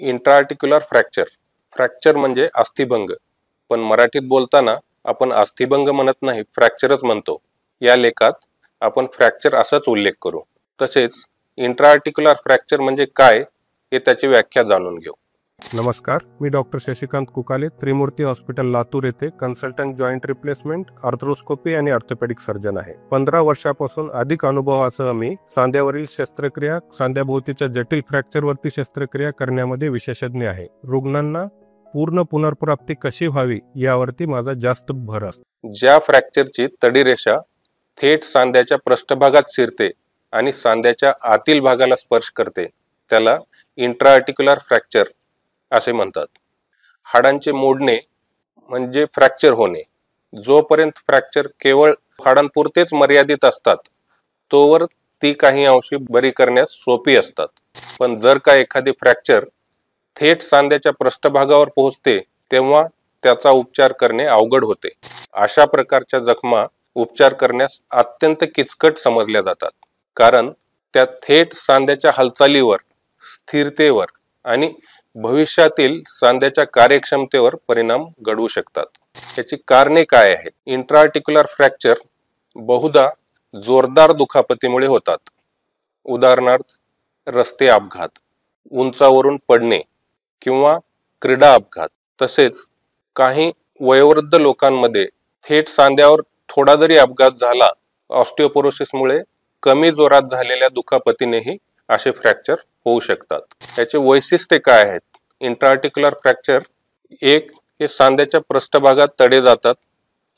इंट्राआर्टिक्युलर fracture. Fracture म्हणजे अस्थिभंग, पण मराठीत बोलताना आपण अस्थिभंग म्हणत नाही, फ्रॅक्चरच म्हणतो. या लेखात आपण फ्रॅक्चर असाच उल्लेख करू. तसेच इंट्राआर्टिक्युलर फ्रॅक्चर म्हणजे काय हे त्याची व्याख्या जाणून घेऊ. नमस्कार, मी डॉक्टर शशिकांत कुकाले, त्रिमूर्ती हॉस्पिटल लातूर येथे कन्सल्टंट जॉईंट रिप्लेसमेंट, आर्थ्रोस्कोपी आणि ऑर्थोपेडिक सर्जन आहे. 15 वर्षापासून अधिक अनुभवासह मी सांध्यावरील शस्त्रक्रिया, सांध्याभोवतीच्या जटिल फ्रॅक्चरवरती शस्त्रक्रिया करण्यामध्ये विशेषज्ञ आहे. रुग्णांना पूर्ण पुनर्प्राप्ती कशी व्हावी यावरती माझा जास्त भर असतो. ज्या फ्रॅक्चरची तडी रेषा थेट सांध्याच्या पृष्ठभागात शिरते आणि सांध्याच्या आतील भागाला स्पर्श करते त्याला इंट्राआर्टिक्युलर फ्रॅक्चर असे म्हणतात. हाडांचे मोडणे म्हणजे फ्रॅक्चर होणे. जोपर्यंत फ्रॅक्चर केवळ हाडांपुरतेच मर्यादित असतात तोवर ती काही अंशी बरी करण्यास सोपी असतात. पण जर का एखादी फ्रॅक्चर थेट सांध्याच्या पृष्ठभागावर पोहोचते तेव्हा त्याचा उपचार करणे अवघड होते. अशा प्रकारच्या जखमा उपचार करण्यास अत्यंत किचकट समजल्या जातात, कारण त्या थेट सांध्याच्या हालचालीवर, स्थिरतेवर आणि भविष्यातील सांध्याच्या कार्यक्षमतेवर परिणाम घडवू शकतात. याची कारणे काय आहेत? इंट्राआर्टिक्युलर फ्रॅक्चर बहुधा जोरदार दुखापतीमुळे होतात. उदाहरणार्थ रस्ते अपघात, उंचावरून पडणे किंवा क्रीडा अपघात. तसेच काही वयोवृद्ध लोकांमध्ये थेट सांध्यावर थोडा जरी अपघात झाला, ऑस्टिओपोरोसिसमुळे कमी जोरात झालेल्या दुखापतीनेही असे फ्रॅक्चर होऊ शकतात. याचे वैशिष्ट्ये काय आहेत? इंट्राआर्टिक्युलर फ्रॅक्चर, एक, हे सांध्याच्या पृष्ठभागात तडे जातात,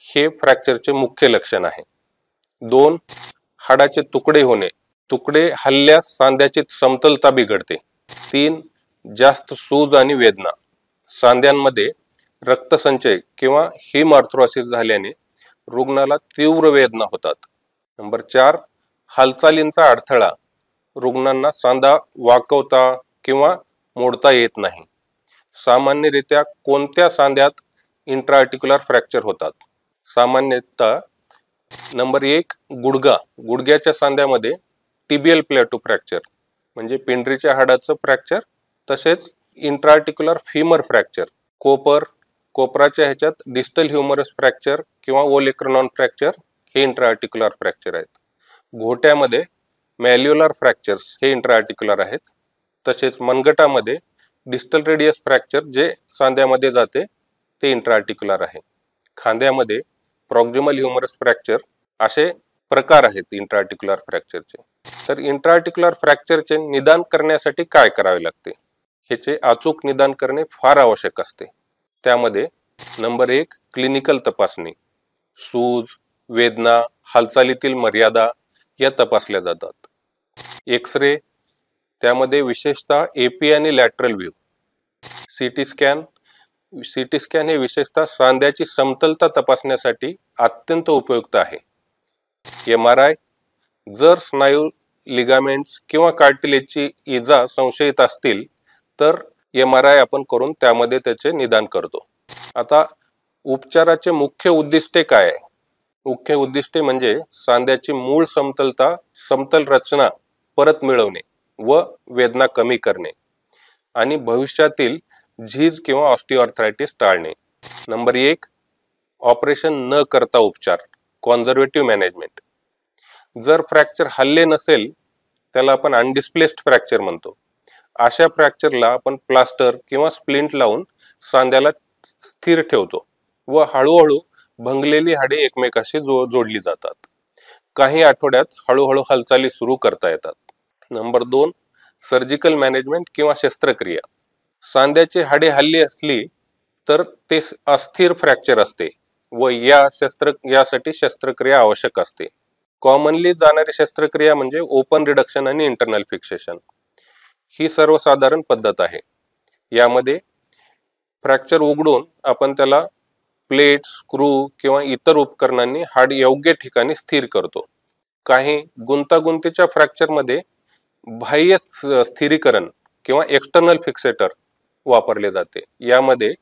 हे फ्रॅक्चरचे मुख्य लक्षण आहे. 2, हाडाचे तुकडे होणे, तुकडे हलल्यास सांध्याची समतलता बिघडते. 3, जास्त सूज आणि वेदना, सांध्यांमध्ये रक्तसंचय किंवा हिमआर्थ्रोसिस झाल्याने रुग्णाला तीव्र वेदना होतात. नंबर 4, हालचालींचा अडथळा, रुग्णांना सांधा वाकवता किंवा मोडता येत नाही. सामान्यरित्या कोणत्या सांध्यात इंट्राआर्टिक्युलर फ्रॅक्चर होतात? सामान्यतः नंबर 1, गुडघा, गुडघ्याच्या सांध्यामध्ये टिबियल प्लॅटो फ्रॅक्चर म्हणजे पिंडरीच्या हाडाचं फ्रॅक्चर. तसेच इंट्राआर्टिक्युलर फीमर फ्रॅक्चर, कोपराच्या ह्याच्यात डिस्टल ह्युमरस फ्रॅक्चर किंवा ओलेक्रनॉन फ्रॅक्चर हे इंट्राआर्टिक्युलर फ्रॅक्चर आहेत. घोट्यामध्ये मॅल्युलर फ्रॅक्चर्स हे इंट्राआर्टिक्युलर आहेत. तसेच मनगटामध्ये डिस्टल रेडियस फ्रॅक्चर जे सांध्यामध्ये जाते ते इंट्राआर्टिक्युलर आहे. खांद्यामध्ये प्रॉक्झिमल ह्युमरस फ्रॅक्चर असे प्रकार आहेत इंट्राआर्टिक्युलर फ्रॅक्चरचे. तर इंट्राआर्टिक्युलर फ्रॅक्चरचे निदान करण्यासाठी काय करावे लागते? ह्याचे अचूक निदान करणे फार आवश्यक असते. त्यामध्ये नंबर 1, क्लिनिकल तपासणी, सूज, वेदना, हालचालीतील मर्यादा या तपासल्या जातात. एक्स-रे, त्यामध्ये विशेषतः एपी आणि लॅटरल व्ह्यू. सीटी स्कॅन हे विशेषतः सांध्याची समतलता तपासण्यासाठी अत्यंत उपयुक्त आहे. MRI, जर स्नायू, लिगामेंट्स किंवा कार्टिलेजची इजा संशयित असतील तर MRI आपण करून त्यामध्ये त्याचे निदान करतो. आता उपचाराचे मुख्य उद्दिष्टे काय आहे? मुख्य उद्दिष्टे म्हणजे सांध्याची मूळ समतलता, समतल रचना परत मिळवणे व वेदना कमी करणे आणि भविष्यातील झीज किंवा ऑस्टिओआर्थरायटिस टाळणे. नंबर 1, ऑपरेशन न करता उपचार, कॉन्झर्वेटिव्ह मॅनेजमेंट. जर फ्रॅक्चर हलले नसेल त्याला आपण अनडिस्प्लेस्ड फ्रॅक्चर म्हणतो. अशा फ्रॅक्चरला आपण प्लास्टर किंवा स्प्लिंट लावून सांध्याला स्थिर ठेवतो व हळूहळू भंगलेली हाडे एकमेकाशी जोडली जातात. काही आठवड्यात हळूहळू हालचाली सुरू करता येतात. नंबर 2, सर्जिकल मॅनेजमेंट किंवा शस्त्रक्रिया. सांध्याची हाडे हल्ली असली तर ते अस्थिर फ्रॅक्चर असते व यासाठी शस्त्रक्रिया आवश्यक असते. कॉमनली जाणारी शस्त्रक्रिया म्हणजे ओपन रिडक्शन आणि इंटरनल फिक्सेशन ही सर्वसाधारण पद्धत आहे. यामध्ये फ्रॅक्चर उघडून आपण त्याला प्लेट, स्क्रू किंवा इतर उपकरणांनी हाड योग्य ठिकाणी स्थिर करतो. काही गुंतागुंतीच्या फ्रॅक्चरमध्ये बाह्य स्थिरीकरण किंवा एक्सटर्नल फिक्सेटर वापरले जाते. यामध्ये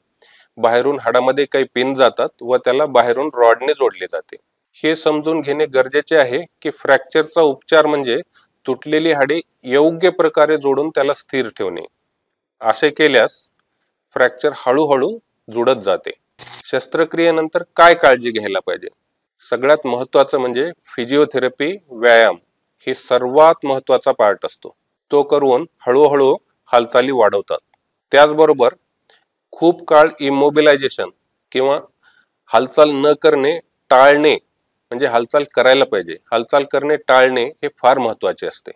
बाहेरून हाडामध्ये काही पिन जातात व त्याला बाहेरून रॉडने जोडले जाते. हे समजून घेणे गरजेचे आहे की फ्रॅक्चरचा उपचार म्हणजे तुटलेली हाडे योग्य प्रकारे जोडून त्याला स्थिर ठेवणे. असे केल्यास फ्रॅक्चर हळूहळू जुळत जाते. शस्त्रक्रियेनंतर काय काळजी घ्यायला पाहिजे? सगळ्यात महत्त्वाचं म्हणजे फिजिओथेरपी, व्यायाम हे सर्वात महत्त्वाचा पार्ट असतो. तो करून हळूहळू हालचाली वाढवतात. त्याचबरोबर खूप काळ इमोबिलायझेशन किंवा हालचाल न करणे टाळणे, म्हणजे हालचाल करायला पाहिजे, हालचाल करणे टाळणे हे फार महत्त्वाचे असते.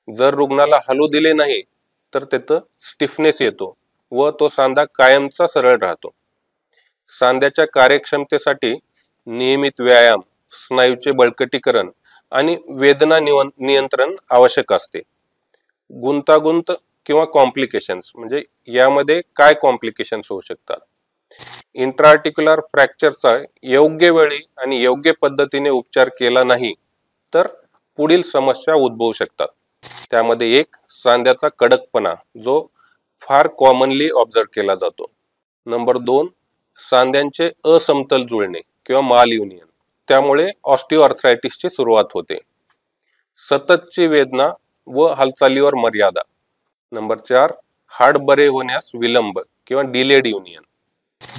जर रुग्णाला हलू दिले नाही तर तिथं स्टिफनेस येतो व तो सांधा कायमचा सरळ राहतो. सांध्याच्या कार्यक्षमतेसाठी नियमित व्यायाम, स्नायूचे बळकटीकरण आणि वेदना नियंत्रण आवश्यक असते. गुंतागुंत किंवा कॉम्प्लिकेशन्स, म्हणजे यामध्ये काय कॉम्प्लिकेशन्स होऊ शकतात? इंट्राआर्टिक्युलर फ्रॅक्चरचा योग्य वेळी आणि योग्य पद्धतीने उपचार केला नाही तर पुढील समस्या उद्भवू शकतात. त्यामध्ये एक, सांध्याचा कडकपणा, जो फार कॉमनली ऑब्झर्व केला जातो. नंबर 2, सांध्यांचे असमतल जुळणे किंवा माल युनियन, त्यामुळे ऑस्टिओआर्थरायटिसची सुरुवात होते. सततची वेदना व हालचालीवर मर्यादा. नंबर 4, हाड बरे होण्यास विलंब किंवा डिलेड युनियन.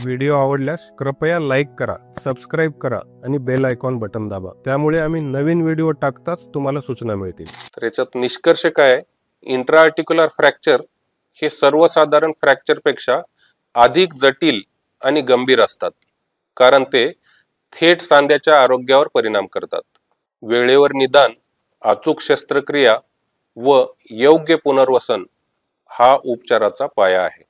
व्हिडिओ आवडल्यास कृपया लाईक करा, सबस्क्राईब करा आणि बेल आयकॉन बटन दाबा. त्यामुळे आम्ही नवीन व्हिडिओ टाकताच तुम्हाला सूचना मिळतील. तर याच्यात निष्कर्ष काय आहे? इंट्राआर्टिक्युलर फ्रॅक्चर हे सर्वसाधारण फ्रॅक्चरपेक्षा अधिक जटिल आणि गंभीर असतात, कारण ते थेट सांध्याच्या आरोग्यावर परिणाम करतात. वेळेवर निदान, अचूक शस्त्रक्रिया व योग्य पुनर्वसन हा उपचाराचा पाया आहे.